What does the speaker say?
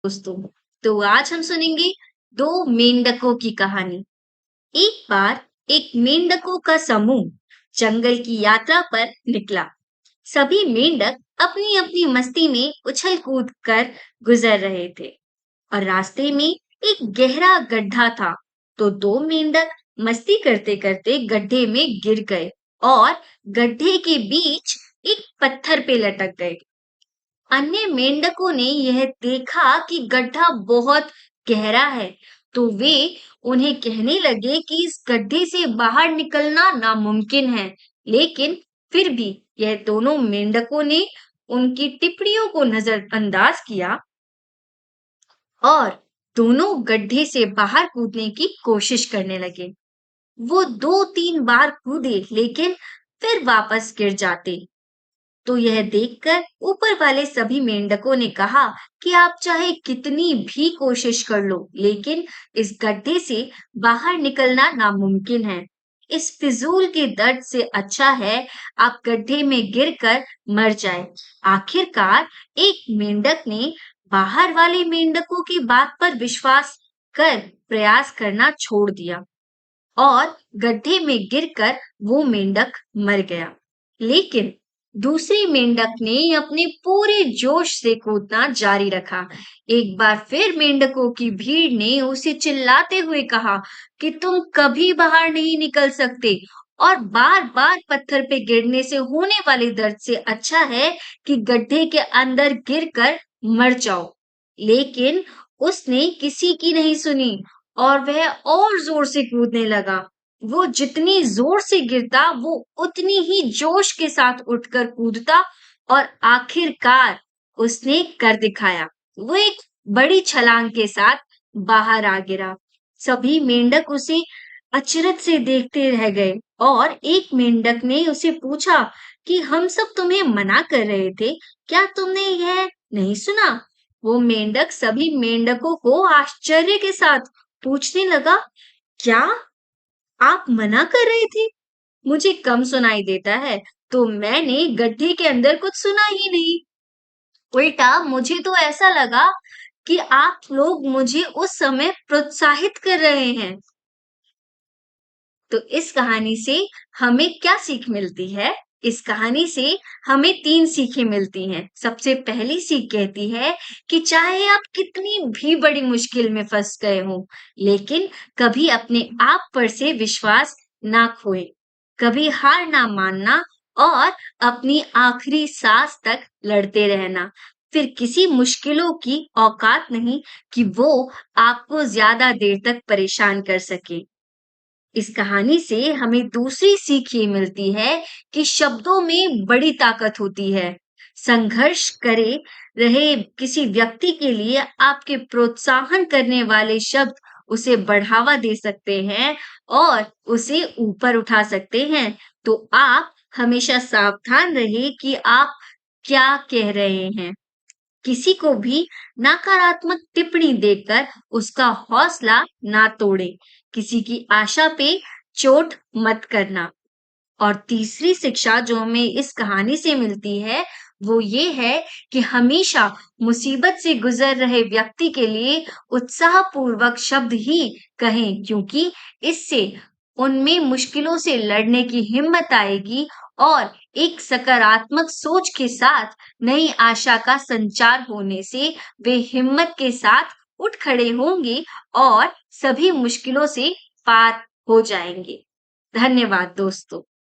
दोस्तों, तो आज हम सुनेंगे दो मेंढकों की कहानी। एक बार एक मेंढकों का समूह जंगल की यात्रा पर निकला। सभी मेंढक अपनी अपनी मस्ती में उछल कूद कर गुजर रहे थे और रास्ते में एक गहरा गड्ढा था। तो दो मेंढक मस्ती करते करते गड्ढे में गिर गए और गड्ढे के बीच एक पत्थर पे लटक गए। अन्य मेंढकों ने यह देखा कि गड्ढा बहुत गहरा है, तो वे उन्हें कहने लगे कि इस गड्ढे से बाहर निकलना नामुमकिन है। लेकिन फिर भी यह दोनों मेंढकों ने उनकी टिप्पणियों को नजरअंदाज किया और दोनों गड्ढे से बाहर कूदने की कोशिश करने लगे। वो दो तीन बार कूदे, लेकिन फिर वापस गिर जाते। तो यह देखकर ऊपर वाले सभी मेंढकों ने कहा कि आप चाहे कितनी भी कोशिश कर लो, लेकिन इस गड्ढे से बाहर निकलना नामुमकिन है। इस फिजूल के दर्द से अच्छा है आप गड्ढे में गिरकर मर जाए। आखिरकार एक मेंढक ने बाहर वाले मेंढकों की बात पर विश्वास कर प्रयास करना छोड़ दिया और गड्ढे में गिरकर वो मेंढक मर गया। लेकिन दूसरे मेंढक ने अपने पूरे जोश से कूदना जारी रखा। एक बार फिर मेंढकों की भीड़ ने उसे चिल्लाते हुए कहा कि तुम कभी बाहर नहीं निकल सकते और बार-बार पत्थर पे गिरने से होने वाले दर्द से अच्छा है कि गड्ढे के अंदर गिरकर मर जाओ। लेकिन उसने किसी की नहीं सुनी और वह और जोर से कूदने लगा। वो जितनी जोर से गिरता, वो उतनी ही जोश के साथ उठकर कूदता और आखिरकार उसने कर दिखाया। वो एक बड़ी छलांग के साथ बाहर आ गिरा। सभी मेंढक उसे अचरज से देखते रह गए और एक मेंढक ने उसे पूछा कि हम सब तुम्हें मना कर रहे थे, क्या तुमने यह नहीं सुना? वो मेंढक सभी मेंढकों को आश्चर्य के साथ पूछने लगा, क्या आप मना कर रहे थे? मुझे कम सुनाई देता है, तो मैंने गड्ढे के अंदर कुछ सुना ही नहीं। उल्टा मुझे तो ऐसा लगा कि आप लोग मुझे उस समय प्रोत्साहित कर रहे हैं। तो इस कहानी से हमें क्या सीख मिलती है? इस कहानी से हमें 3 सीखें मिलती हैं। सबसे पहली सीख कहती है कि चाहे आप कितनी भी बड़ी मुश्किल में फंस गए हों, लेकिन कभी अपने आप पर से विश्वास ना खोएं। कभी हार ना मानना और अपनी आखिरी सांस तक लड़ते रहना। फिर किसी मुश्किलों की औकात नहीं कि वो आपको ज्यादा देर तक परेशान कर सके। इस कहानी से हमें दूसरी सीख ये मिलती है कि शब्दों में बड़ी ताकत होती है। संघर्ष करे रहे किसी व्यक्ति के लिए आपके प्रोत्साहन करने वाले शब्द उसे बढ़ावा दे सकते हैं और उसे ऊपर उठा सकते हैं। तो आप हमेशा सावधान रहिए कि आप क्या कह रहे हैं। किसी को भी नकारात्मक टिप्पणी देकर उसका हौसला ना तोड़े। किसी की आशा पे चोट मत करना। और तीसरी शिक्षा जो हमें इस कहानी से मिलती है, वो ये है कि हमेशा मुसीबत से गुजर रहे व्यक्ति के लिए उत्साहपूर्वक शब्द ही कहें, क्योंकि इससे उनमें मुश्किलों से लड़ने की हिम्मत आएगी और एक सकारात्मक सोच के साथ नई आशा का संचार होने से वे हिम्मत के साथ उठ खड़े होंगे और सभी मुश्किलों से पार हो जाएंगे। धन्यवाद दोस्तों।